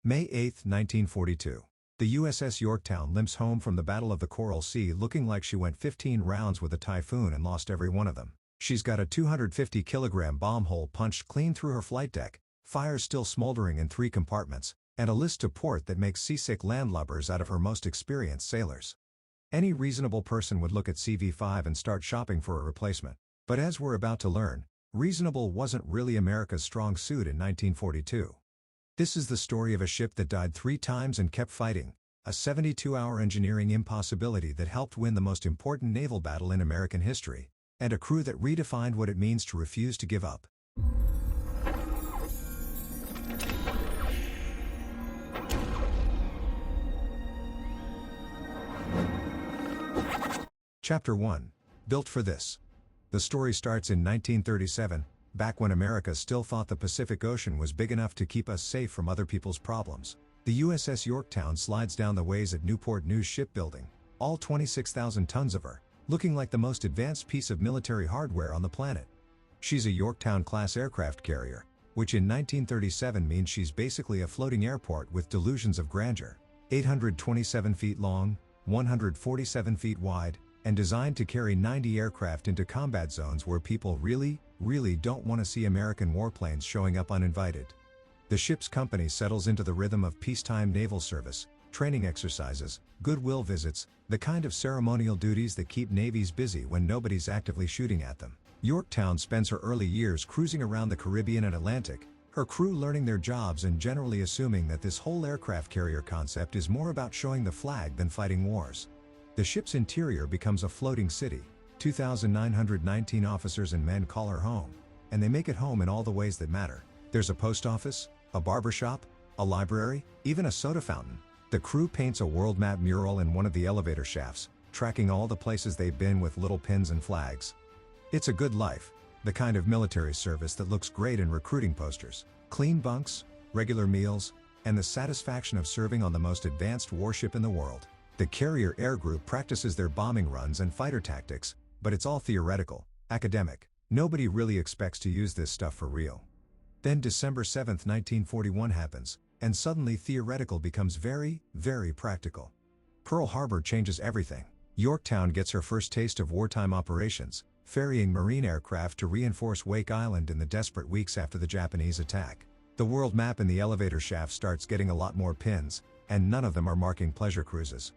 May 8, 1942. The USS Yorktown limps home from the Battle of the Coral Sea looking like she went 15 rounds with a typhoon and lost every one of them. She's got a 250-kilogram bomb hole punched clean through her flight deck, fires still smoldering in 3 compartments, and a list to port that makes seasick landlubbers out of her most experienced sailors. Any reasonable person would look at CV-5 and start shopping for a replacement. But as we're about to learn, reasonable wasn't really America's strong suit in 1942. This is the story of a ship that died 3 times and kept fighting, a 72-hour engineering impossibility that helped win the most important naval battle in American history, and a crew that redefined what it means to refuse to give up. Chapter 1. Built for this. The story starts in 1937, back when America still thought the Pacific Ocean was big enough to keep us safe from other people's problems. The USS Yorktown slides down the ways at Newport News Shipbuilding, all 26,000 tons of her, looking like the most advanced piece of military hardware on the planet. She's a Yorktown-class aircraft carrier, which in 1937 means she's basically a floating airport with delusions of grandeur. 827 feet long, 147 feet wide, and designed to carry 90 aircraft into combat zones where people really don't want to see American warplanes showing up uninvited. The ship's company settles into the rhythm of peacetime naval service, training exercises, goodwill visits, the kind of ceremonial duties that keep navies busy when nobody's actively shooting at them. Yorktown spends her early years cruising around the Caribbean and Atlantic, her crew learning their jobs and generally assuming that this whole aircraft carrier concept is more about showing the flag than fighting wars. The ship's interior becomes a floating city. 2,919 officers and men call her home, and they make it home in all the ways that matter. There's a post office, a barbershop, a library, even a soda fountain. The crew paints a world map mural in one of the elevator shafts, tracking all the places they've been with little pins and flags. It's a good life, the kind of military service that looks great in recruiting posters. Clean bunks, regular meals, and the satisfaction of serving on the most advanced warship in the world. The Carrier Air Group practices their bombing runs and fighter tactics, but it's all theoretical, academic. Nobody really expects to use this stuff for real. Then December 7, 1941 happens, and suddenly theoretical becomes very practical. Pearl Harbor changes everything. Yorktown gets her first taste of wartime operations, ferrying Marine aircraft to reinforce Wake Island in the desperate weeks after the Japanese attack. The world map in the elevator shaft starts getting a lot more pins, and none of them are marking pleasure cruises.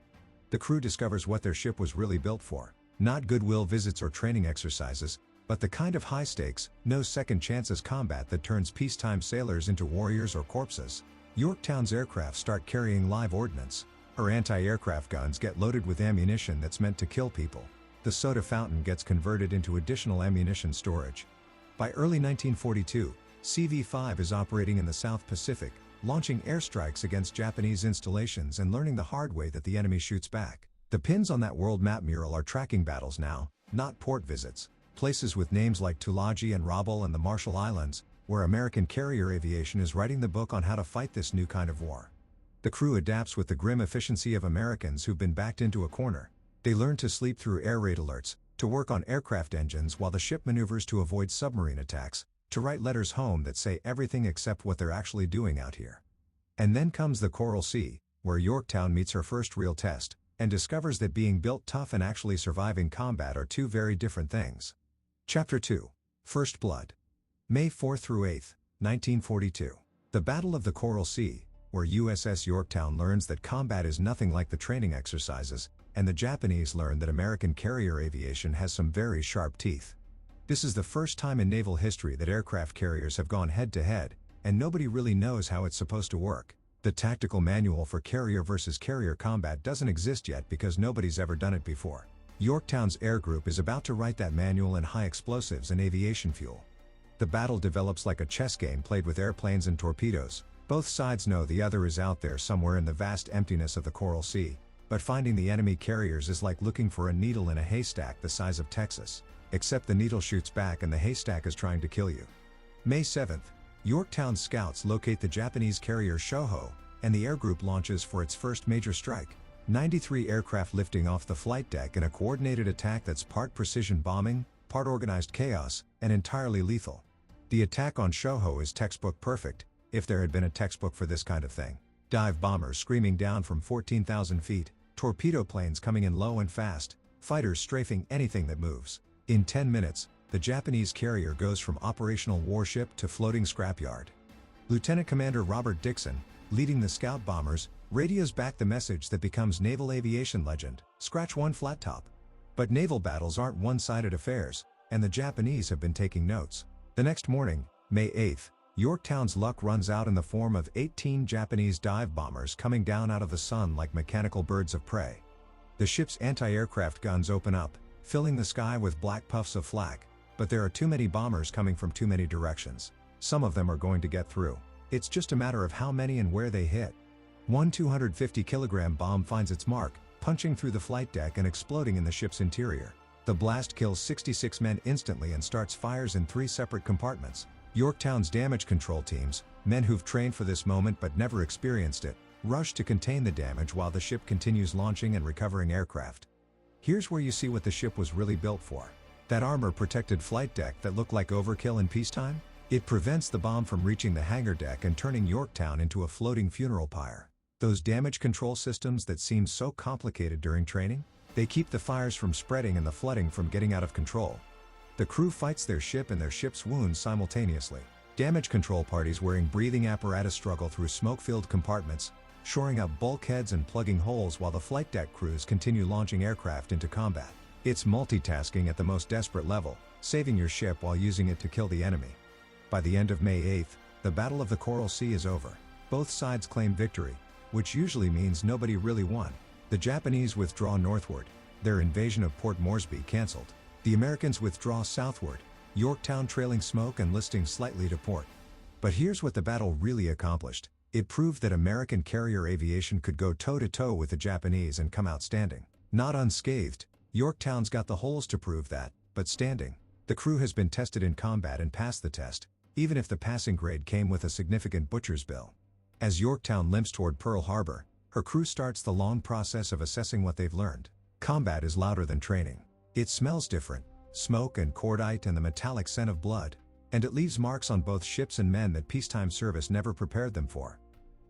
The crew discovers what their ship was really built for. Not goodwill visits or training exercises, but the kind of high-stakes, no second chances combat that turns peacetime sailors into warriors or corpses. Yorktown's aircraft start carrying live ordnance. Her anti-aircraft guns get loaded with ammunition that's meant to kill people. The soda fountain gets converted into additional ammunition storage. By early 1942, CV-5 is operating in the South Pacific, launching airstrikes against Japanese installations and learning the hard way that the enemy shoots back. The pins on that world map mural are tracking battles now, not port visits. Places with names like Tulagi and Rabaul and the Marshall Islands, where American carrier aviation is writing the book on how to fight this new kind of war. The crew adapts with the grim efficiency of Americans who've been backed into a corner. They learn to sleep through air raid alerts, to work on aircraft engines while the ship maneuvers to avoid submarine attacks, to write letters home that say everything except what they're actually doing out here. And then comes the Coral Sea, where Yorktown meets her first real test, and discovers that being built tough and actually surviving combat are two very different things. Chapter 2. First Blood. May 4 through 8, 1942. The Battle of the Coral Sea, where USS Yorktown learns that combat is nothing like the training exercises, and the Japanese learn that American carrier aviation has some very sharp teeth. This is the first time in naval history that aircraft carriers have gone head-to-head, and nobody really knows how it's supposed to work. The tactical manual for carrier versus carrier combat doesn't exist yet because nobody's ever done it before. Yorktown's air group is about to write that manual in high explosives and aviation fuel. The battle develops like a chess game played with airplanes and torpedoes. Both sides know the other is out there somewhere in the vast emptiness of the Coral Sea, but finding the enemy carriers is like looking for a needle in a haystack the size of Texas, except the needle shoots back and the haystack is trying to kill you. May 7th, Yorktown scouts locate the Japanese carrier Shoho, and the air group launches for its first major strike. 93 aircraft lifting off the flight deck in a coordinated attack that's part precision bombing, part organized chaos, and entirely lethal. The attack on Shoho is textbook perfect, if there had been a textbook for this kind of thing. Dive bombers screaming down from 14,000 feet, torpedo planes coming in low and fast, fighters strafing anything that moves. In 10 minutes, the Japanese carrier goes from operational warship to floating scrapyard. Lieutenant Commander Robert Dixon, leading the scout bombers, radios back the message that becomes naval aviation legend: scratch one flat top. But naval battles aren't one-sided affairs, and the Japanese have been taking notes. The next morning, May 8th, Yorktown's luck runs out in the form of 18 Japanese dive bombers coming down out of the sun like mechanical birds of prey. The ship's anti-aircraft guns open up, filling the sky with black puffs of flak, but there are too many bombers coming from too many directions. Some of them are going to get through. It's just a matter of how many and where they hit. One 250-kilogram bomb finds its mark, punching through the flight deck and exploding in the ship's interior. The blast kills 66 men instantly and starts fires in 3 separate compartments. Yorktown's damage control teams, men who've trained for this moment but never experienced it, rush to contain the damage while the ship continues launching and recovering aircraft. Here's where you see what the ship was really built for. That armor-protected flight deck that looked like overkill in peacetime? It prevents the bomb from reaching the hangar deck and turning Yorktown into a floating funeral pyre. Those damage control systems that seem so complicated during training? They keep the fires from spreading and the flooding from getting out of control. The crew fights their ship and their ship's wounds simultaneously. Damage control parties wearing breathing apparatus struggle through smoke-filled compartments, shoring up bulkheads and plugging holes while the flight deck crews continue launching aircraft into combat. It's multitasking at the most desperate level, saving your ship while using it to kill the enemy. By the end of May 8th, the Battle of the Coral Sea is over. Both sides claim victory, which usually means nobody really won. The Japanese withdraw northward, their invasion of Port Moresby cancelled. The Americans withdraw southward, Yorktown trailing smoke and listing slightly to port. But here's what the battle really accomplished. It proved that American carrier aviation could go toe-to-toe with the Japanese and come out standing. Not unscathed, Yorktown's got the holes to prove that, but standing. The crew has been tested in combat and passed the test, even if the passing grade came with a significant butcher's bill. As Yorktown limps toward Pearl Harbor, her crew starts the long process of assessing what they've learned. Combat is louder than training. It smells different, smoke and cordite and the metallic scent of blood, and it leaves marks on both ships and men that peacetime service never prepared them for.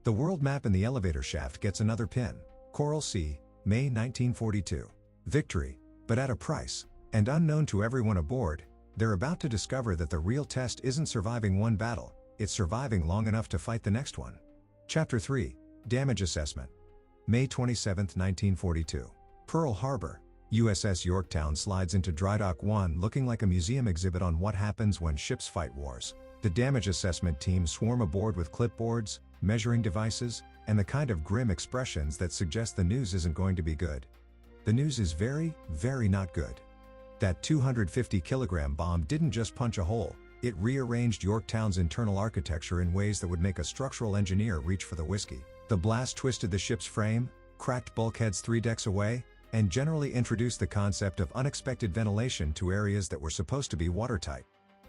The world map in the elevator shaft gets another pin. Coral Sea, May 1942. Victory, but at a price. And unknown to everyone aboard, they're about to discover that the real test isn't surviving one battle, it's surviving long enough to fight the next one. Chapter 3, Damage Assessment. May 27, 1942. Pearl Harbor. USS Yorktown slides into Dry Dock 1 looking like a museum exhibit on what happens when ships fight wars. The damage assessment team swarm aboard with clipboards, measuring devices, and the kind of grim expressions that suggest the news isn't going to be good. The news is very, very not good. That 250-kilogram bomb didn't just punch a hole, it rearranged Yorktown's internal architecture in ways that would make a structural engineer reach for the whiskey. The blast twisted the ship's frame, cracked bulkheads 3 decks away, and generally introduced the concept of unexpected ventilation to areas that were supposed to be watertight.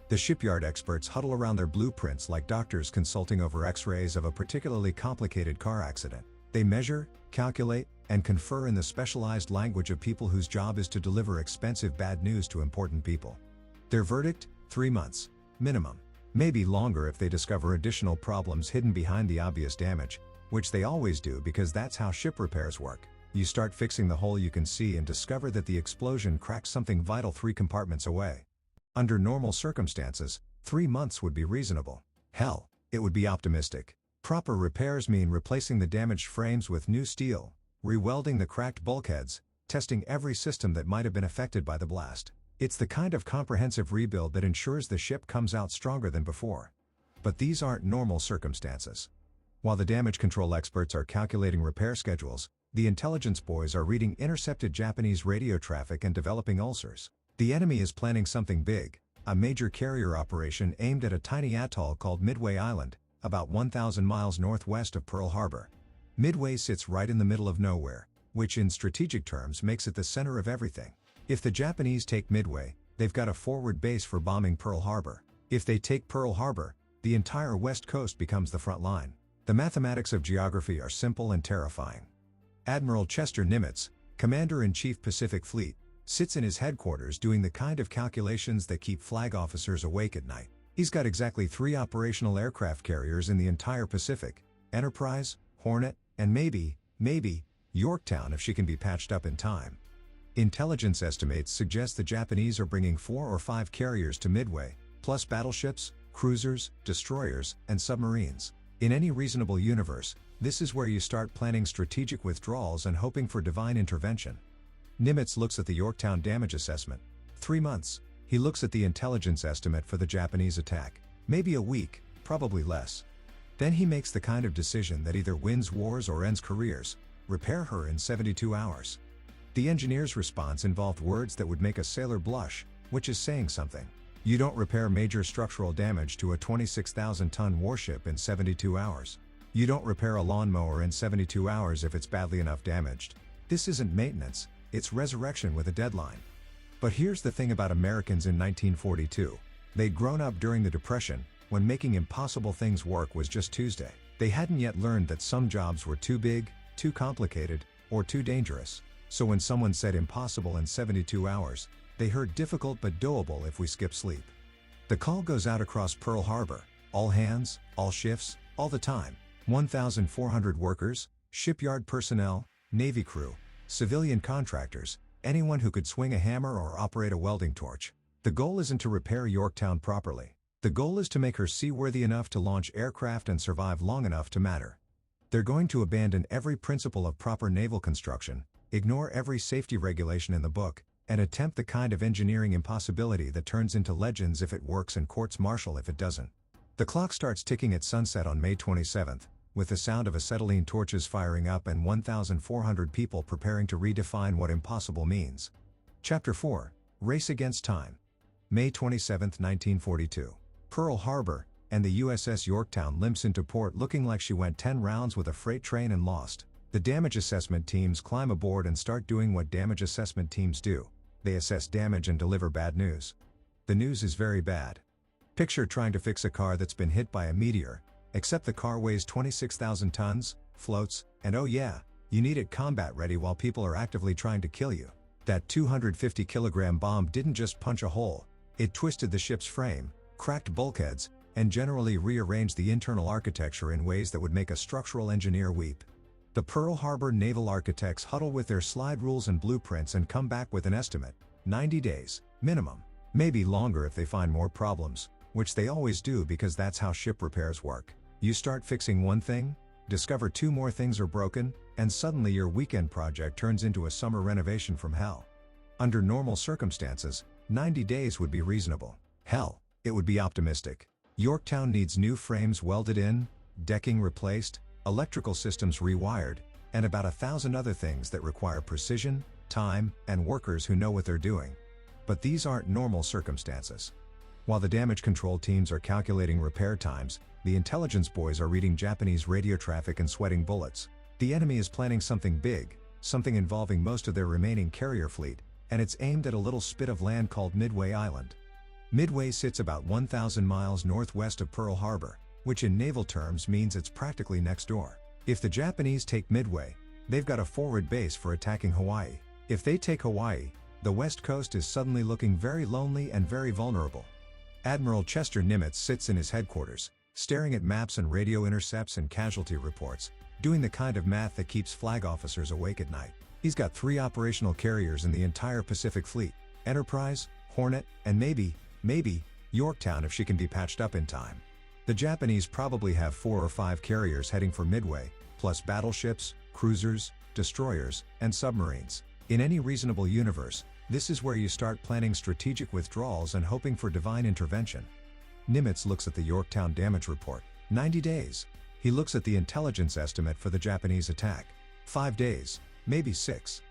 The shipyard experts huddle around their blueprints like doctors consulting over X-rays of a particularly complicated car accident. They measure, calculate, and confer in the specialized language of people whose job is to deliver expensive bad news to important people. Their verdict? 3 months. Minimum. Maybe longer if they discover additional problems hidden behind the obvious damage, which they always do because that's how ship repairs work. You start fixing the hole you can see and discover that the explosion cracked something vital 3 compartments away. Under normal circumstances, 3 months would be reasonable. Hell, it would be optimistic. Proper repairs mean replacing the damaged frames with new steel, rewelding the cracked bulkheads, testing every system that might have been affected by the blast. It's the kind of comprehensive rebuild that ensures the ship comes out stronger than before. But these aren't normal circumstances. While the damage control experts are calculating repair schedules, the intelligence boys are reading intercepted Japanese radio traffic and developing ulcers. The enemy is planning something big, a major carrier operation aimed at a tiny atoll called Midway Island, about 1,000 miles northwest of Pearl Harbor. Midway sits right in the middle of nowhere, which in strategic terms makes it the center of everything. If the Japanese take Midway, they've got a forward base for bombing Pearl Harbor. If they take Pearl Harbor, the entire west coast becomes the front line. The mathematics of geography are simple and terrifying. Admiral Chester Nimitz, Commander-in-Chief Pacific Fleet, sits in his headquarters doing the kind of calculations that keep flag officers awake at night. He's got exactly 3 operational aircraft carriers in the entire Pacific: Enterprise, Hornet, and maybe, Yorktown if she can be patched up in time. Intelligence estimates suggest the Japanese are bringing 4 or 5 carriers to Midway, plus battleships, cruisers, destroyers, and submarines. In any reasonable universe, this is where you start planning strategic withdrawals and hoping for divine intervention. Nimitz looks at the Yorktown damage assessment. 3 months. He looks at the intelligence estimate for the Japanese attack. Maybe a week, probably less. Then he makes the kind of decision that either wins wars or ends careers: repair her in 72 hours. The engineer's response involved words that would make a sailor blush, which is saying something. You don't repair major structural damage to a 26,000-ton warship in 72 hours. You don't repair a lawnmower in 72 hours if it's badly enough damaged. This isn't maintenance, it's resurrection with a deadline. But here's the thing about Americans in 1942. They'd grown up during the Depression, when making impossible things work was just Tuesday. They hadn't yet learned that some jobs were too big, too complicated, or too dangerous. So when someone said impossible in 72 hours, they heard difficult but doable if we skip sleep. The call goes out across Pearl Harbor. All hands, all shifts, all the time. 1,400 workers, shipyard personnel, Navy crew, civilian contractors, anyone who could swing a hammer or operate a welding torch. The goal isn't to repair Yorktown properly. The goal is to make her seaworthy enough to launch aircraft and survive long enough to matter. They're going to abandon every principle of proper naval construction, ignore every safety regulation in the book, and attempt the kind of engineering impossibility that turns into legends if it works and courts-martial if it doesn't. The clock starts ticking at sunset on May 27th, with the sound of acetylene torches firing up and 1,400 people preparing to redefine what impossible means. Chapter 4, Race Against Time. May 27, 1942. Pearl Harbor, and the USS Yorktown limps into port looking like she went 10 rounds with a freight train and lost. The damage assessment teams climb aboard and start doing what damage assessment teams do. They assess damage and deliver bad news. The news is very bad. Picture trying to fix a car that's been hit by a meteor, except the car weighs 26,000 tons, floats, and oh yeah, you need it combat ready while people are actively trying to kill you. That 250-kilogram bomb didn't just punch a hole, it twisted the ship's frame, cracked bulkheads, and generally rearranged the internal architecture in ways that would make a structural engineer weep. The Pearl Harbor naval architects huddle with their slide rules and blueprints and come back with an estimate: 90 days, minimum. Maybe longer if they find more problems, which they always do because that's how ship repairs work. You start fixing one thing, discover 2 more things are broken, and suddenly your weekend project turns into a summer renovation from hell. Under normal circumstances, 90 days would be reasonable. Hell, it would be optimistic. Yorktown needs new frames welded in, decking replaced, electrical systems rewired, and about 1,000 other things that require precision, time, and workers who know what they're doing. But these aren't normal circumstances. While the damage control teams are calculating repair times, the intelligence boys are reading Japanese radio traffic and sweating bullets. The enemy is planning something big, something involving most of their remaining carrier fleet, and it's aimed at a little spit of land called Midway Island. Midway sits about 1,000 miles northwest of Pearl Harbor, which in naval terms means it's practically next door. If the Japanese take Midway, they've got a forward base for attacking Hawaii. If they take Hawaii, the west coast is suddenly looking very lonely and very vulnerable. Admiral Chester Nimitz sits in his headquarters, staring at maps and radio intercepts and casualty reports, doing the kind of math that keeps flag officers awake at night. He's got 3 operational carriers in the entire Pacific Fleet: Enterprise, Hornet, and maybe, Yorktown if she can be patched up in time. The Japanese probably have 4 or 5 carriers heading for Midway, plus battleships, cruisers, destroyers, and submarines. In any reasonable universe, this is where you start planning strategic withdrawals and hoping for divine intervention. Nimitz looks at the Yorktown damage report. 90 days. He looks at the intelligence estimate for the Japanese attack. 5 days, maybe 6.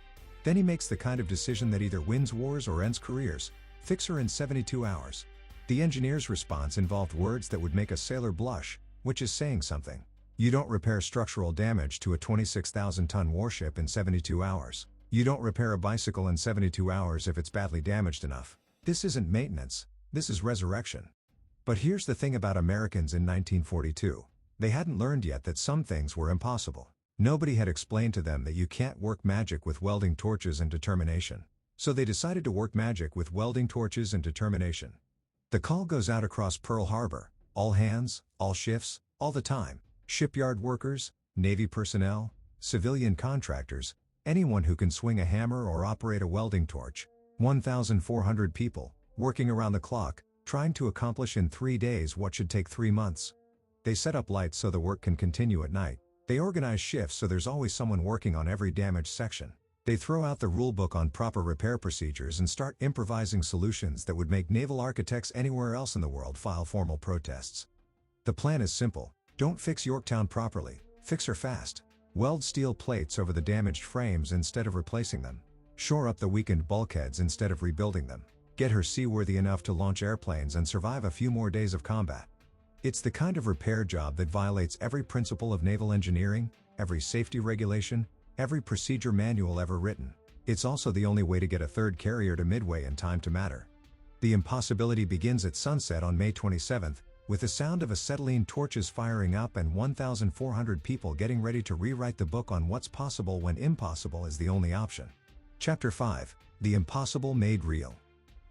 Then he makes the kind of decision that either wins wars or ends careers: fix her in 72 hours. The engineer's response involved words that would make a sailor blush, which is saying something. You don't repair structural damage to a 26,000-ton warship in 72 hours. You don't repair a bicycle in 72 hours if it's badly damaged enough. This isn't maintenance, this is resurrection. But here's the thing about Americans in 1942. They hadn't learned yet that some things were impossible. Nobody had explained to them that you can't work magic with welding torches and determination. So they decided to work magic with welding torches and determination. The call goes out across Pearl Harbor. All hands, all shifts, all the time. Shipyard workers, Navy personnel, civilian contractors, anyone who can swing a hammer or operate a welding torch. 1,400 people, working around the clock, trying to accomplish in 3 days what should take 3 months. They set up lights so the work can continue at night. They organize shifts so there's always someone working on every damaged section. They throw out the rulebook on proper repair procedures and start improvising solutions that would make naval architects anywhere else in the world file formal protests. The plan is simple: don't fix Yorktown properly, fix her fast. Weld steel plates over the damaged frames instead of replacing them. Shore up the weakened bulkheads instead of rebuilding them. Get her seaworthy enough to launch airplanes and survive a few more days of combat. It's the kind of repair job that violates every principle of naval engineering, every safety regulation, every procedure manual ever written. It's also the only way to get a third carrier to Midway in time to matter. The impossibility begins at sunset on May 27th, with the sound of acetylene torches firing up and 1,400 people getting ready to rewrite the book on what's possible when impossible is the only option. Chapter 5: The Impossible Made Real.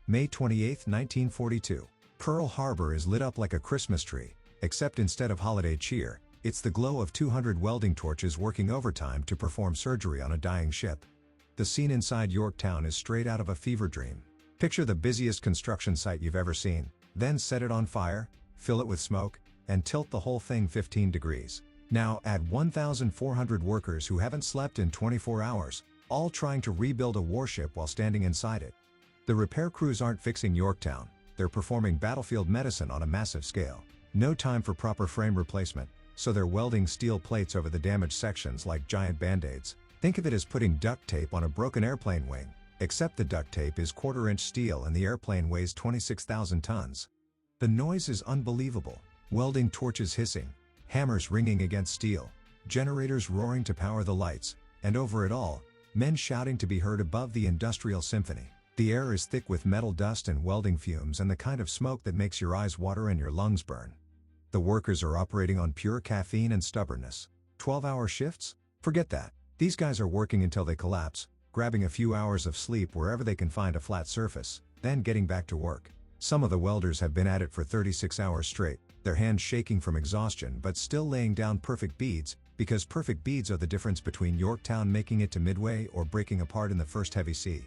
May 28, 1942. Pearl Harbor is lit up like a Christmas tree, except instead of holiday cheer, it's the glow of 200 welding torches working overtime to perform surgery on a dying ship. The scene inside Yorktown is straight out of a fever dream. Picture the busiest construction site you've ever seen, then set it on fire, fill it with smoke, and tilt the whole thing 15 degrees. Now add 1,400 workers who haven't slept in 24 hours, all trying to rebuild a warship while standing inside it. The repair crews aren't fixing Yorktown, they're performing battlefield medicine on a massive scale. No time for proper frame replacement, so they're welding steel plates over the damaged sections like giant band-aids. Think of it as putting duct tape on a broken airplane wing, except the duct tape is quarter-inch steel and the airplane weighs 26,000 tons. The noise is unbelievable. Welding torches hissing, hammers ringing against steel, generators roaring to power the lights, and over it all, men shouting to be heard above the industrial symphony. The air is thick with metal dust and welding fumes and the kind of smoke that makes your eyes water and your lungs burn. The workers are operating on pure caffeine and stubbornness. 12-hour shifts? Forget that. These guys are working until they collapse, grabbing a few hours of sleep wherever they can find a flat surface, then getting back to work. Some of the welders have been at it for 36 hours straight, their hands shaking from exhaustion but still laying down perfect beads, because perfect beads are the difference between Yorktown making it to Midway or breaking apart in the first heavy sea.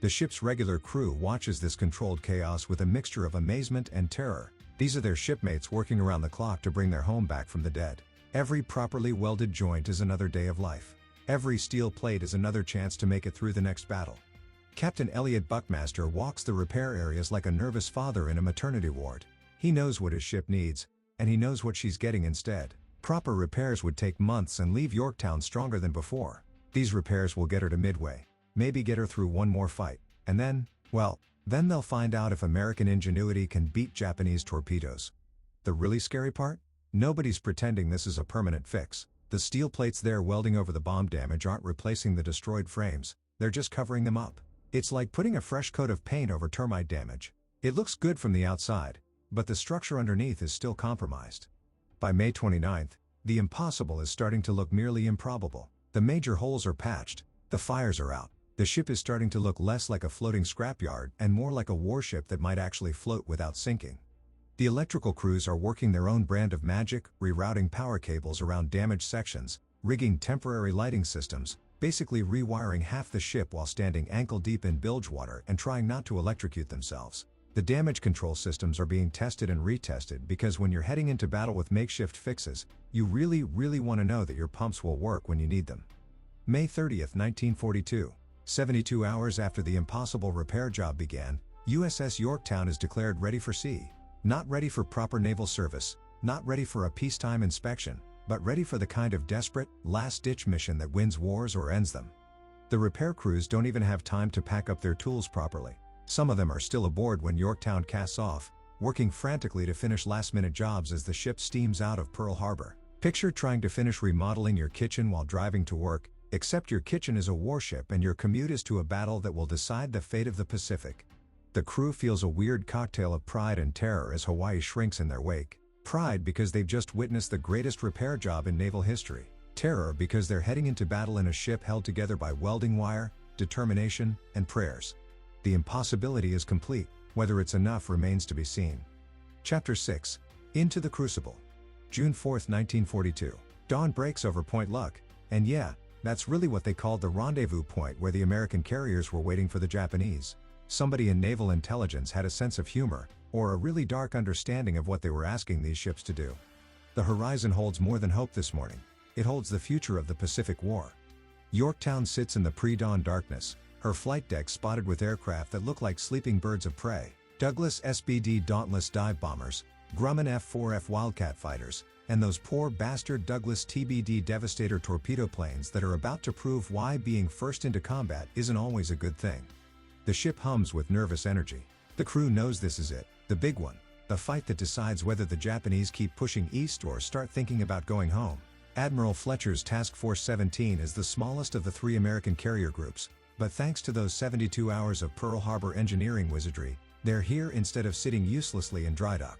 The ship's regular crew watches this controlled chaos with a mixture of amazement and terror. These are their shipmates working around the clock to bring their home back from the dead. Every properly welded joint is another day of life. Every steel plate is another chance to make it through the next battle. Captain Elliot Buckmaster walks the repair areas like a nervous father in a maternity ward. He knows what his ship needs, and he knows what she's getting instead. Proper repairs would take months and leave Yorktown stronger than before. These repairs will get her to Midway. Maybe get her through one more fight, and then, well, then they'll find out if American ingenuity can beat Japanese torpedoes. The really scary part? Nobody's pretending this is a permanent fix. The steel plates they're welding over the bomb damage aren't replacing the destroyed frames, they're just covering them up. It's like putting a fresh coat of paint over termite damage. It looks good from the outside, but the structure underneath is still compromised. By May 29th, the impossible is starting to look merely improbable. The major holes are patched, the fires are out. The ship is starting to look less like a floating scrapyard and more like a warship that might actually float without sinking. The electrical crews are working their own brand of magic, rerouting power cables around damaged sections, rigging temporary lighting systems, basically rewiring half the ship while standing ankle-deep in bilge water and trying not to electrocute themselves. The damage control systems are being tested and retested because when you're heading into battle with makeshift fixes, you really want to know that your pumps will work when you need them. May 30th, 1942. 72 hours after the impossible repair job began, USS Yorktown is declared ready for sea. Not ready for proper naval service, not ready for a peacetime inspection, but ready for the kind of desperate, last-ditch mission that wins wars or ends them. The repair crews don't even have time to pack up their tools properly. Some of them are still aboard when Yorktown casts off, working frantically to finish last-minute jobs as the ship steams out of Pearl Harbor. Picture trying to finish remodeling your kitchen while driving to work, except your kitchen is a warship and your commute is to a battle that will decide the fate of the Pacific. The crew feels a weird cocktail of pride and terror as Hawaii shrinks in their wake. Pride because they've just witnessed the greatest repair job in naval history. Terror because they're heading into battle in a ship held together by welding wire, determination, and prayers. The impossibility is complete, whether it's enough remains to be seen. Chapter 6. Into the Crucible. June 4, 1942. Dawn breaks over Point Luck, and yeah, that's really what they called the rendezvous point where the American carriers were waiting for the Japanese. Somebody in naval intelligence had a sense of humor, or a really dark understanding of what they were asking these ships to do. The horizon holds more than hope this morning. It holds the future of the Pacific War. Yorktown sits in the pre-dawn darkness, her flight deck spotted with aircraft that look like sleeping birds of prey. Douglas SBD Dauntless dive bombers, Grumman F-4F Wildcat fighters, and those poor bastard Douglas TBD Devastator torpedo planes that are about to prove why being first into combat isn't always a good thing. The ship hums with nervous energy. The crew knows this is it, the big one, the fight that decides whether the Japanese keep pushing east or start thinking about going home. Admiral Fletcher's Task Force 17 is the smallest of the 3 American carrier groups, but thanks to those 72 hours of Pearl Harbor engineering wizardry, they're here instead of sitting uselessly in dry dock.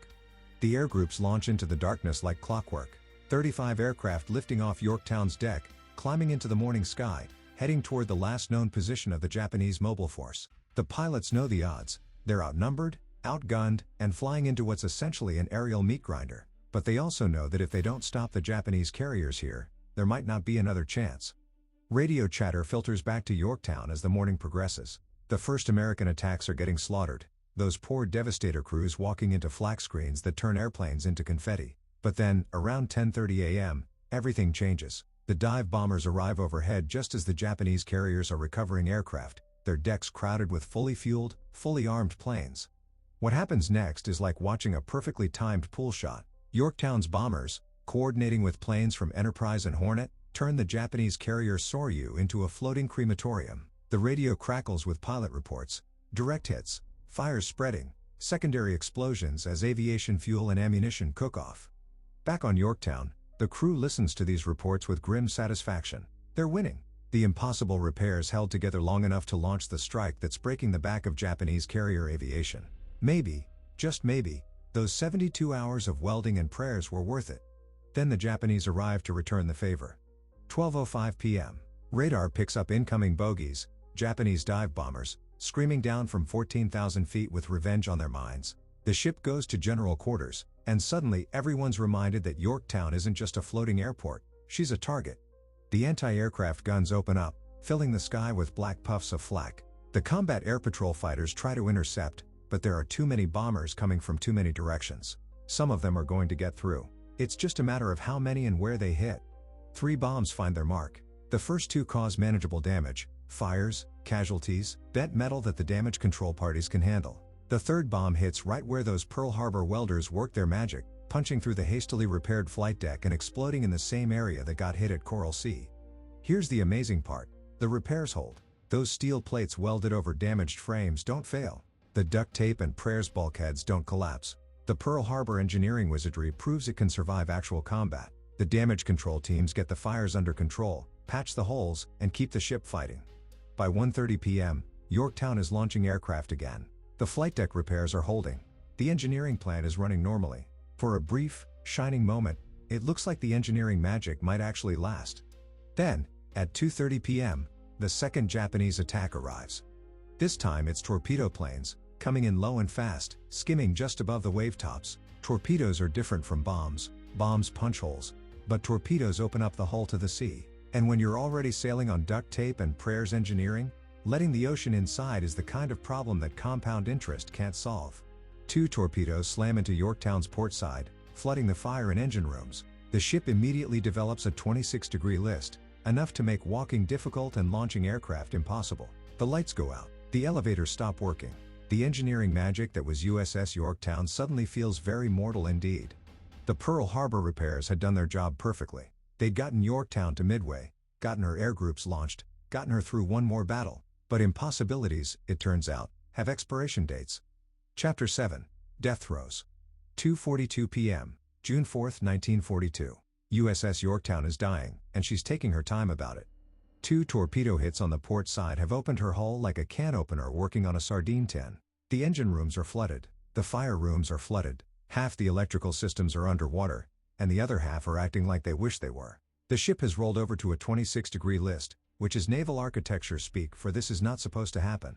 The air groups launch into the darkness like clockwork, 35 aircraft lifting off Yorktown's deck, climbing into the morning sky, heading toward the last known position of the Japanese mobile force. The pilots know the odds, they're outnumbered, outgunned, and flying into what's essentially an aerial meat grinder, but they also know that if they don't stop the Japanese carriers here, there might not be another chance. Radio chatter filters back to Yorktown as the morning progresses. The first American attacks are getting slaughtered, those poor Devastator crews walking into flak screens that turn airplanes into confetti. But then, around 10:30 a.m., everything changes. The dive bombers arrive overhead just as the Japanese carriers are recovering aircraft, their decks crowded with fully fueled, fully armed planes. What happens next is like watching a perfectly timed pool shot. Yorktown's bombers, coordinating with planes from Enterprise and Hornet, turn the Japanese carrier Soryu into a floating crematorium. The radio crackles with pilot reports, direct hits, fires spreading, secondary explosions as aviation fuel and ammunition cook off. Back on Yorktown, the crew listens to these reports with grim satisfaction. They're winning. The impossible repairs held together long enough to launch the strike that's breaking the back of Japanese carrier aviation. Maybe, just maybe, those 72 hours of welding and prayers were worth it. Then the Japanese arrive to return the favor. 12:05 p.m. Radar picks up incoming bogies, Japanese dive bombers, screaming down from 14,000 feet with revenge on their minds. The ship goes to general quarters, and suddenly everyone's reminded that Yorktown isn't just a floating airport, she's a target. The anti-aircraft guns open up, filling the sky with black puffs of flak. The combat air patrol fighters try to intercept, but there are too many bombers coming from too many directions. Some of them are going to get through. It's just a matter of how many and where they hit. 3 bombs find their mark. The first 2 cause manageable damage, fires, casualties, bent metal that the damage control parties can handle. The third bomb hits right where those Pearl Harbor welders work their magic, punching through the hastily repaired flight deck and exploding in the same area that got hit at Coral Sea. Here's the amazing part. The repairs hold. Those steel plates welded over damaged frames don't fail. The duct tape and prayers bulkheads don't collapse. The Pearl Harbor engineering wizardry proves it can survive actual combat. The damage control teams get the fires under control, patch the holes, and keep the ship fighting. By 1:30 p.m., Yorktown is launching aircraft again. The flight deck repairs are holding. The engineering plant is running normally. For a brief, shining moment, it looks like the engineering magic might actually last. Then, at 2:30 p.m., the second Japanese attack arrives. This time it's torpedo planes, coming in low and fast, skimming just above the wave tops. Torpedoes are different from bombs. Bombs punch holes, but torpedoes open up the hull to the sea. And when you're already sailing on duct tape and prayers engineering, letting the ocean inside is the kind of problem that compound interest can't solve. 2 torpedoes slam into Yorktown's port side, flooding the fire and engine rooms. The ship immediately develops a 26-degree list, enough to make walking difficult and launching aircraft impossible. The lights go out. The elevators stop working. The engineering magic that was USS Yorktown suddenly feels very mortal indeed. The Pearl Harbor repairs had done their job perfectly. They'd gotten Yorktown to Midway, gotten her air groups launched, gotten her through one more battle. But impossibilities, it turns out, have expiration dates. Chapter 7. Death Throes. 2:42 p.m., June 4, 1942. USS Yorktown is dying, and she's taking her time about it. 2 torpedo hits on the port side have opened her hull like a can opener working on a sardine tin. The engine rooms are flooded. The fire rooms are flooded. Half the electrical systems are underwater, and the other half are acting like they wish they were. The ship has rolled over to a 26-degree list, which is naval architecture speak for this is not supposed to happen.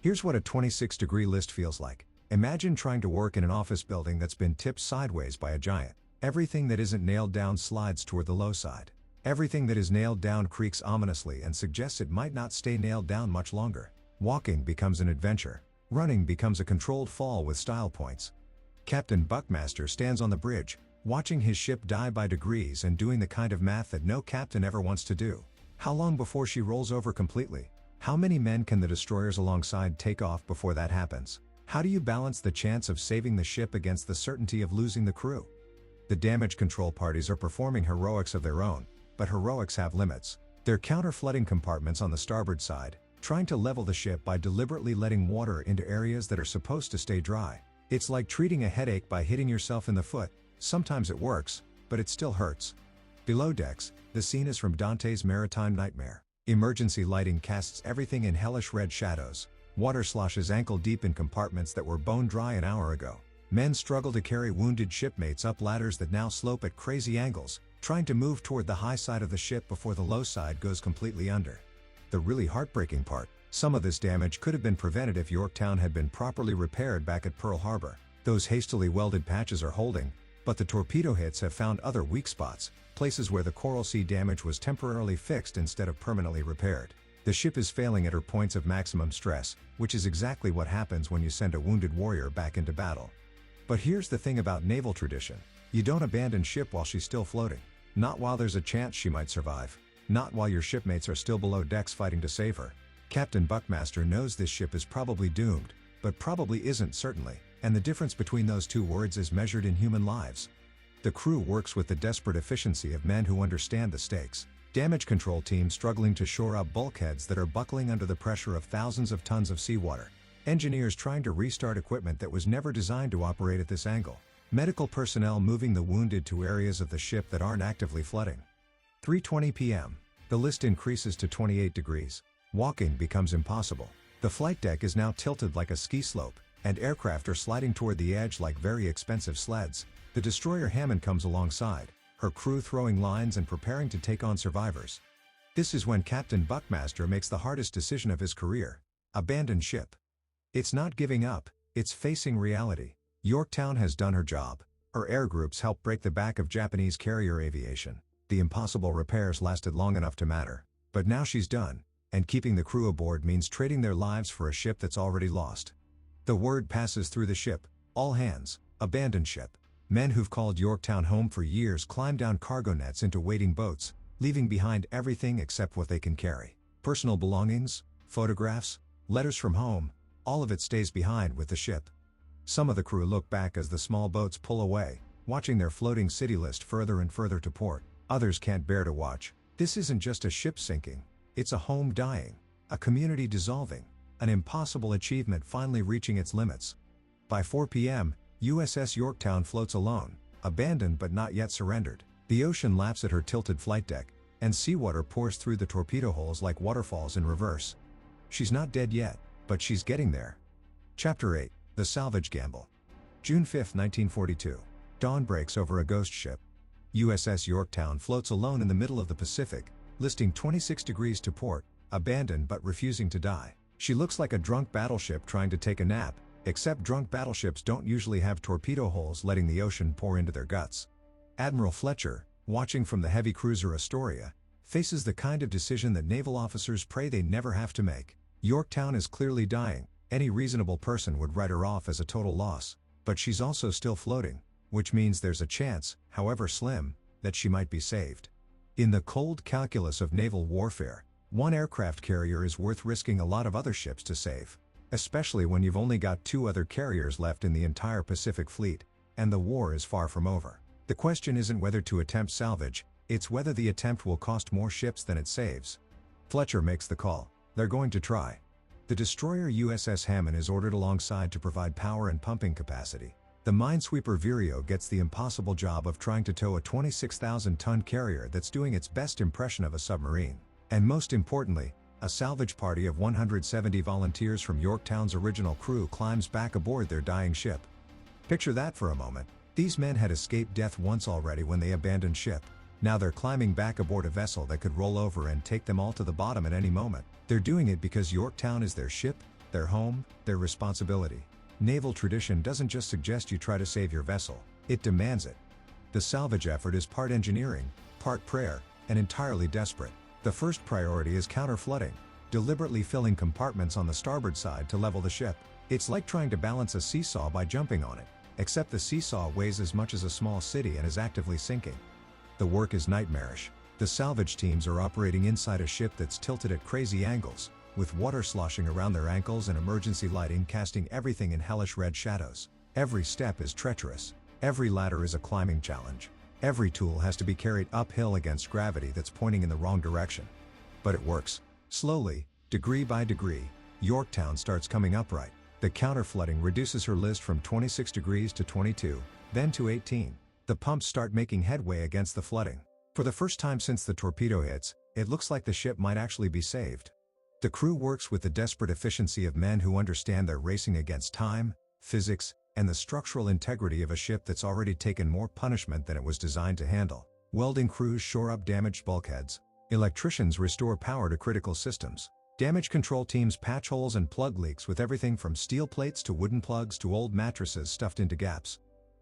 Here's what a 26-degree list feels like. Imagine trying to work in an office building that's been tipped sideways by a giant. Everything that isn't nailed down slides toward the low side. Everything that is nailed down creaks ominously and suggests it might not stay nailed down much longer. Walking becomes an adventure. Running becomes a controlled fall with style points. Captain Buckmaster stands on the bridge, watching his ship die by degrees and doing the kind of math that no captain ever wants to do. How long before she rolls over completely? How many men can the destroyers alongside take off before that happens? How do you balance the chance of saving the ship against the certainty of losing the crew? The damage control parties are performing heroics of their own, but heroics have limits. They're counter-flooding compartments on the starboard side, trying to level the ship by deliberately letting water into areas that are supposed to stay dry. It's like treating a headache by hitting yourself in the foot. Sometimes it works, but it still hurts. Below decks, the scene is from Dante's maritime nightmare. Emergency lighting casts everything in hellish red shadows. Water sloshes ankle-deep in compartments that were bone dry an hour ago. Men struggle to carry wounded shipmates up ladders that now slope at crazy angles, trying to move toward the high side of the ship before the low side goes completely under. The really heartbreaking part: some of this damage could have been prevented if Yorktown had been properly repaired back at Pearl Harbor. Those hastily welded patches are holding, but the torpedo hits have found other weak spots, places where the Coral Sea damage was temporarily fixed instead of permanently repaired. The ship is failing at her points of maximum stress, which is exactly what happens when you send a wounded warrior back into battle. But here's the thing about naval tradition: you don't abandon ship while she's still floating. Not while there's a chance she might survive. Not while your shipmates are still below decks fighting to save her. Captain Buckmaster knows this ship is probably doomed, but probably isn't certainly, and the difference between those two words is measured in human lives. The crew works with the desperate efficiency of men who understand the stakes. Damage control teams struggling to shore up bulkheads that are buckling under the pressure of thousands of tons of seawater. Engineers trying to restart equipment that was never designed to operate at this angle. Medical personnel moving the wounded to areas of the ship that aren't actively flooding. 3:20 p.m. The list increases to 28 degrees. Walking becomes impossible. The flight deck is now tilted like a ski slope, and aircraft are sliding toward the edge like very expensive sleds. The destroyer Hammond comes alongside, her crew throwing lines and preparing to take on survivors. This is when Captain Buckmaster makes the hardest decision of his career: abandon ship. It's not giving up, it's facing reality. Yorktown has done her job. Her air groups helped break the back of Japanese carrier aviation. The impossible repairs lasted long enough to matter. But now she's done, and keeping the crew aboard means trading their lives for a ship that's already lost. The word passes through the ship: all hands, abandon ship. Men who've called Yorktown home for years climb down cargo nets into waiting boats, leaving behind everything except what they can carry. Personal belongings, photographs, letters from home, all of it stays behind with the ship. Some of the crew look back as the small boats pull away, watching their floating city list further and further to port. Others can't bear to watch. This isn't just a ship sinking, it's a home dying, a community dissolving, an impossible achievement finally reaching its limits. By 4 p.m., USS Yorktown floats alone, abandoned but not yet surrendered. The ocean laughs at her tilted flight deck, and seawater pours through the torpedo holes like waterfalls in reverse. She's not dead yet, but she's getting there. Chapter 8: The Salvage Gamble. June 5, 1942. Dawn breaks over a ghost ship. USS Yorktown floats alone in the middle of the Pacific, listing 26 degrees to port, abandoned but refusing to die. She looks like a drunk battleship trying to take a nap, except drunk battleships don't usually have torpedo holes letting the ocean pour into their guts. Admiral Fletcher, watching from the heavy cruiser Astoria, faces the kind of decision that naval officers pray they never have to make. Yorktown is clearly dying. Any reasonable person would write her off as a total loss, but she's also still floating, which means there's a chance, however slim, that she might be saved. In the cold calculus of naval warfare, one aircraft carrier is worth risking a lot of other ships to save, especially when you've only got 2 other carriers left in the entire Pacific Fleet, and the war is far from over. The question isn't whether to attempt salvage, it's whether the attempt will cost more ships than it saves. Fletcher makes the call: they're going to try. The destroyer USS Hammond is ordered alongside to provide power and pumping capacity. The minesweeper Vireo gets the impossible job of trying to tow a 26,000-ton carrier that's doing its best impression of a submarine. And most importantly, a salvage party of 170 volunteers from Yorktown's original crew climbs back aboard their dying ship. Picture that for a moment. These men had escaped death once already when they abandoned ship. Now they're climbing back aboard a vessel that could roll over and take them all to the bottom at any moment. They're doing it because Yorktown is their ship, their home, their responsibility. Naval tradition doesn't just suggest you try to save your vessel, it demands it. The salvage effort is part engineering, part prayer, and entirely desperate. The first priority is counter-flooding, deliberately filling compartments on the starboard side to level the ship. It's like trying to balance a seesaw by jumping on it, except the seesaw weighs as much as a small city and is actively sinking. The work is nightmarish. The salvage teams are operating inside a ship that's tilted at crazy angles, with water sloshing around their ankles and emergency lighting casting everything in hellish red shadows. Every step is treacherous. Every ladder is a climbing challenge. Every tool has to be carried uphill against gravity that's pointing in the wrong direction. But it works. Slowly, degree by degree, Yorktown starts coming upright. The counter-flooding reduces her list from 26 degrees to 22, then to 18. The pumps start making headway against the flooding. For the first time since the torpedo hits, it looks like the ship might actually be saved. The crew works with the desperate efficiency of men who understand they're racing against time, physics, and the structural integrity of a ship that's already taken more punishment than it was designed to handle. Welding crews shore up damaged bulkheads. Electricians restore power to critical systems. Damage control teams patch holes and plug leaks with everything from steel plates to wooden plugs to old mattresses stuffed into gaps.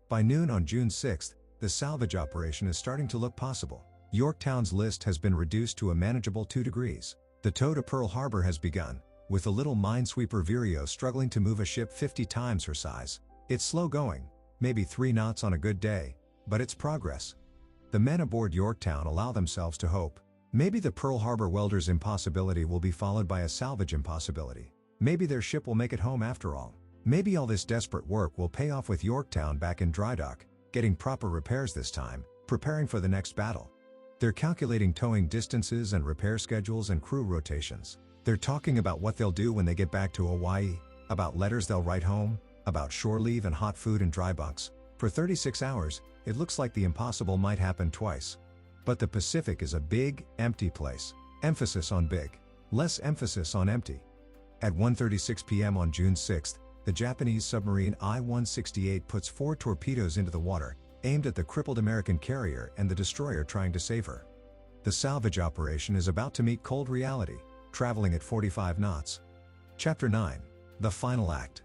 By noon on June 6th, the salvage operation is starting to look possible. Yorktown's list has been reduced to a manageable 2 degrees. The tow to Pearl Harbor has begun, with the little minesweeper Vireo struggling to move a ship 50 times her size. It's slow going, maybe 3 knots on a good day, but it's progress. The men aboard Yorktown allow themselves to hope. Maybe the Pearl Harbor welders' impossibility will be followed by a salvage impossibility. Maybe their ship will make it home after all. Maybe all this desperate work will pay off with Yorktown back in dry dock, getting proper repairs this time, preparing for the next battle. They're calculating towing distances and repair schedules and crew rotations. They're talking about what they'll do when they get back to Hawaii, about letters they'll write home, about shore leave and hot food and dry bunks. For 36 hours, it looks like the impossible might happen twice. But the Pacific is a big, empty place. Emphasis on big. Less emphasis on empty. At 1:36 p.m. on June 6th, the Japanese submarine I-168 puts 4 torpedoes into the water, aimed at the crippled American carrier and the destroyer trying to save her. The salvage operation is about to meet cold reality, traveling at 45 knots. Chapter 9. The Final Act.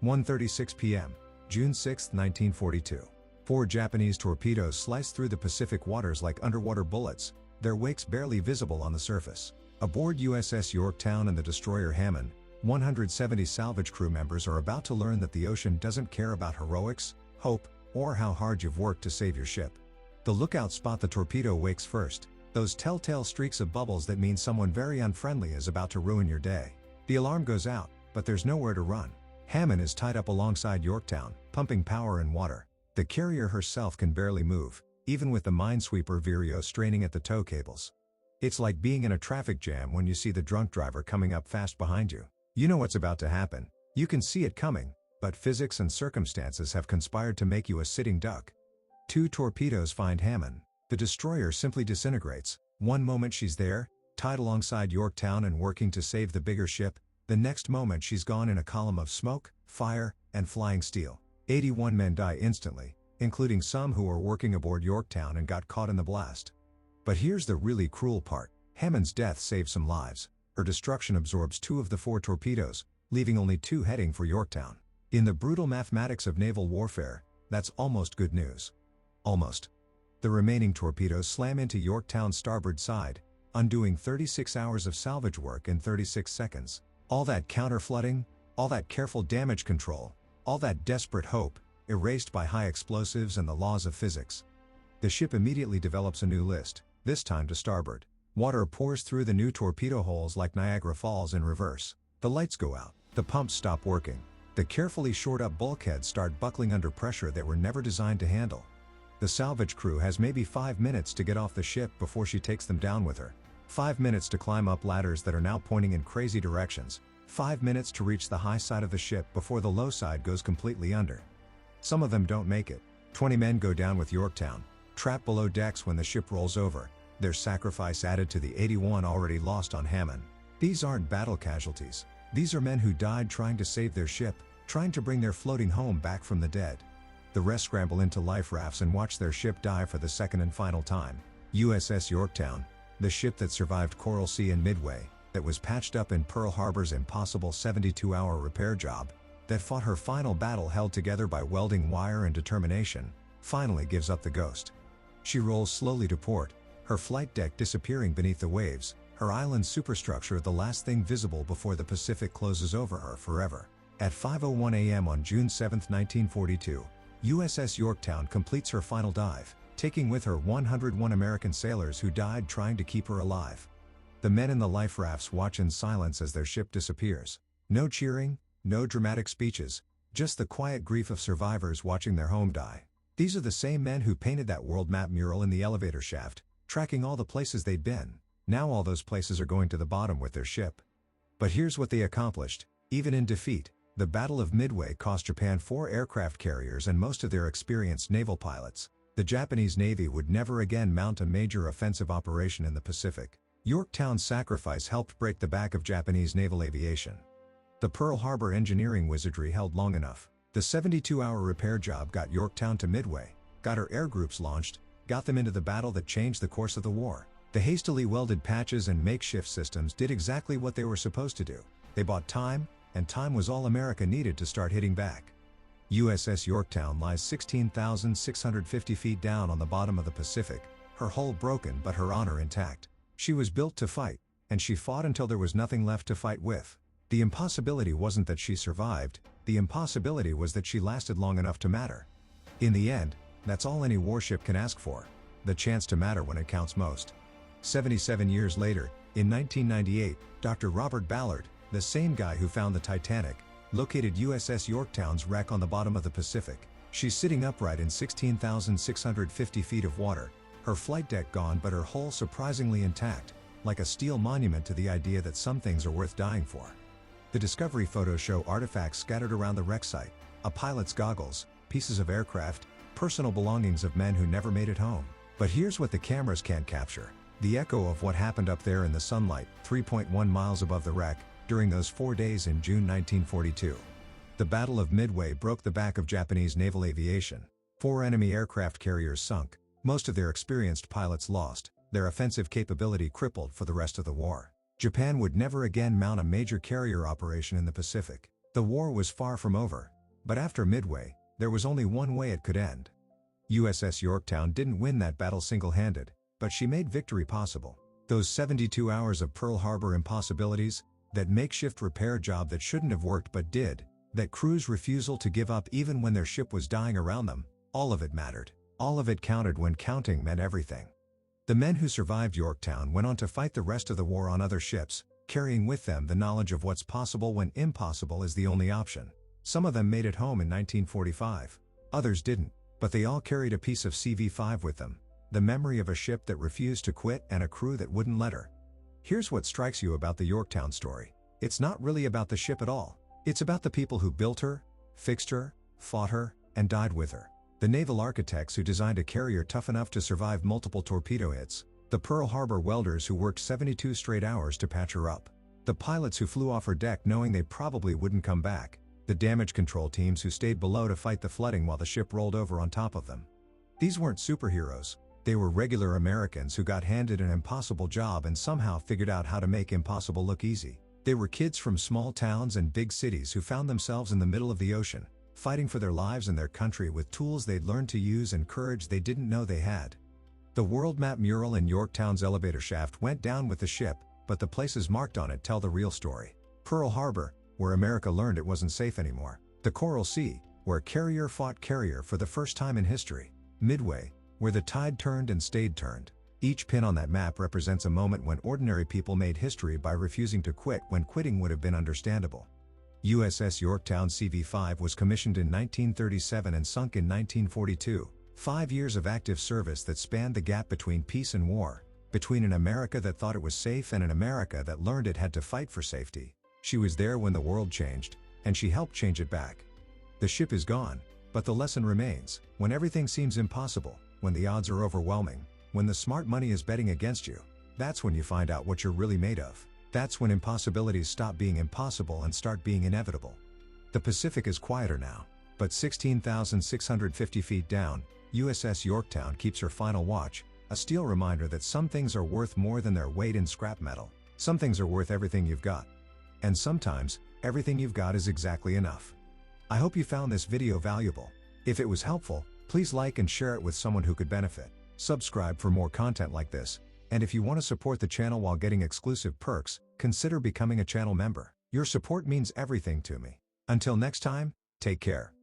1:36 p.m., June 6, 1942. 4 Japanese torpedoes slice through the Pacific waters like underwater bullets, their wakes barely visible on the surface. Aboard USS Yorktown and the destroyer Hammond, 170 salvage crew members are about to learn that the ocean doesn't care about heroics, hope, or how hard you've worked to save your ship. The lookouts spot the torpedo wakes first, those telltale streaks of bubbles that mean someone very unfriendly is about to ruin your day. The alarm goes out, but there's nowhere to run. Hammond is tied up alongside Yorktown, pumping power and water. The carrier herself can barely move, even with the minesweeper Vireo straining at the tow cables. It's like being in a traffic jam when you see the drunk driver coming up fast behind you. You know what's about to happen. You can see it coming, but physics and circumstances have conspired to make you a sitting duck. 2 torpedoes find Hammond. The destroyer simply disintegrates. One moment she's there, tied alongside Yorktown and working to save the bigger ship. The next moment she's gone in a column of smoke, fire, and flying steel. 81 men die instantly, including some who were working aboard Yorktown and got caught in the blast. But here's the really cruel part. Hammond's death saves some lives. Her destruction absorbs 2 of the 4 torpedoes, leaving only 2 heading for Yorktown. In the brutal mathematics of naval warfare, that's almost good news. Almost. The remaining torpedoes slam into Yorktown's starboard side, undoing 36 hours of salvage work in 36 seconds. All that counter-flooding, all that careful damage control, all that desperate hope, erased by high explosives and the laws of physics. The ship immediately develops a new list, this time to starboard. Water pours through the new torpedo holes like Niagara Falls in reverse. The lights go out. The pumps stop working. The carefully shored-up bulkheads start buckling under pressure that were never designed to handle. The salvage crew has maybe 5 minutes to get off the ship before she takes them down with her. 5 minutes to climb up ladders that are now pointing in crazy directions. 5 minutes to reach the high side of the ship before the low side goes completely under. Some of them don't make it. 20 men go down with Yorktown, trapped below decks when the ship rolls over, their sacrifice added to the 81 already lost on Hammond. These aren't battle casualties. These are men who died trying to save their ship, trying to bring their floating home back from the dead. The rest scramble into life rafts and watch their ship die for the second and final time. USS Yorktown, the ship that survived Coral Sea and Midway, that was patched up in Pearl Harbor's impossible 72-hour repair job, that fought her final battle held together by welding wire and determination, finally gives up the ghost. She rolls slowly to port, her flight deck disappearing beneath the waves, her island superstructure the last thing visible before the Pacific closes over her forever. At 5:01 a.m. on June 7, 1942, USS Yorktown completes her final dive, taking with her 101 American sailors who died trying to keep her alive. The men in the life rafts watch in silence as their ship disappears. No cheering, no dramatic speeches, just the quiet grief of survivors watching their home die. These are the same men who painted that world map mural in the elevator shaft, tracking all the places they'd been. Now all those places are going to the bottom with their ship. But here's what they accomplished. Even in defeat, the Battle of Midway cost Japan 4 aircraft carriers and most of their experienced naval pilots. The Japanese Navy would never again mount a major offensive operation in the Pacific. Yorktown's sacrifice helped break the back of Japanese naval aviation. The Pearl Harbor engineering wizardry held long enough. The 72-hour repair job got Yorktown to Midway, got her air groups launched, got them into the battle that changed the course of the war. The hastily welded patches and makeshift systems did exactly what they were supposed to do. They bought time, and time was all America needed to start hitting back. USS Yorktown lies 16,650 feet down on the bottom of the Pacific, her hull broken but her honor intact. She was built to fight, and she fought until there was nothing left to fight with. The impossibility wasn't that she survived, the impossibility was that she lasted long enough to matter. In the end, that's all any warship can ask for, the chance to matter when it counts most. 77 years later, in 1998, Dr. Robert Ballard, the same guy who found the Titanic, located USS Yorktown's wreck on the bottom of the Pacific. She's sitting upright in 16,650 feet of water, her flight deck gone but her hull surprisingly intact, like a steel monument to the idea that some things are worth dying for. The Discovery photos show artifacts scattered around the wreck site: a pilot's goggles, pieces of aircraft, personal belongings of men who never made it home. But here's what the cameras can't capture: the echo of what happened up there in the sunlight, 3.1 miles above the wreck, during those 4 days in June 1942. The Battle of Midway broke the back of Japanese naval aviation. 4 enemy aircraft carriers sunk, most of their experienced pilots lost, their offensive capability crippled for the rest of the war. Japan would never again mount a major carrier operation in the Pacific. The war was far from over. But after Midway, there was only one way it could end. USS Yorktown didn't win that battle single-handed, but she made victory possible. Those 72 hours of Pearl Harbor impossibilities, that makeshift repair job that shouldn't have worked but did, that crew's refusal to give up even when their ship was dying around them, all of it mattered. All of it counted when counting meant everything. The men who survived Yorktown went on to fight the rest of the war on other ships, carrying with them the knowledge of what's possible when impossible is the only option. Some of them made it home in 1945. Others didn't, but they all carried a piece of CV-5 with them, the memory of a ship that refused to quit and a crew that wouldn't let her. Here's what strikes you about the Yorktown story. It's not really about the ship at all. It's about the people who built her, fixed her, fought her, and died with her. The naval architects who designed a carrier tough enough to survive multiple torpedo hits. The Pearl Harbor welders who worked 72 straight hours to patch her up. The pilots who flew off her deck knowing they probably wouldn't come back. The damage control teams who stayed below to fight the flooding while the ship rolled over on top of them. These weren't superheroes. They were regular Americans who got handed an impossible job and somehow figured out how to make impossible look easy. They were kids from small towns and big cities who found themselves in the middle of the ocean, fighting for their lives and their country with tools they'd learned to use and courage they didn't know they had. The world map mural in Yorktown's elevator shaft went down with the ship, but the places marked on it tell the real story. Pearl Harbor, where America learned it wasn't safe anymore. The Coral Sea, where carrier fought carrier for the first time in history. Midway, where the tide turned and stayed turned. Each pin on that map represents a moment when ordinary people made history by refusing to quit when quitting would have been understandable. USS Yorktown CV-5 was commissioned in 1937 and sunk in 1942. 5 years of active service that spanned the gap between peace and war, between an America that thought it was safe and an America that learned it had to fight for safety. She was there when the world changed, and she helped change it back. The ship is gone, but the lesson remains. When everything seems impossible, when the odds are overwhelming, when the smart money is betting against you, that's when you find out what you're really made of. That's when impossibilities stop being impossible and start being inevitable. The Pacific is quieter now, but 16,650 feet down, USS Yorktown keeps her final watch, a steel reminder that some things are worth more than their weight in scrap metal. Some things are worth everything you've got. And sometimes, everything you've got is exactly enough. I hope you found this video valuable. If it was helpful, Please like and share it with someone who could benefit. Subscribe for more content like this, and if you want to support the channel while getting exclusive perks, consider becoming a channel member. Your support means everything to me. Until next time, take care.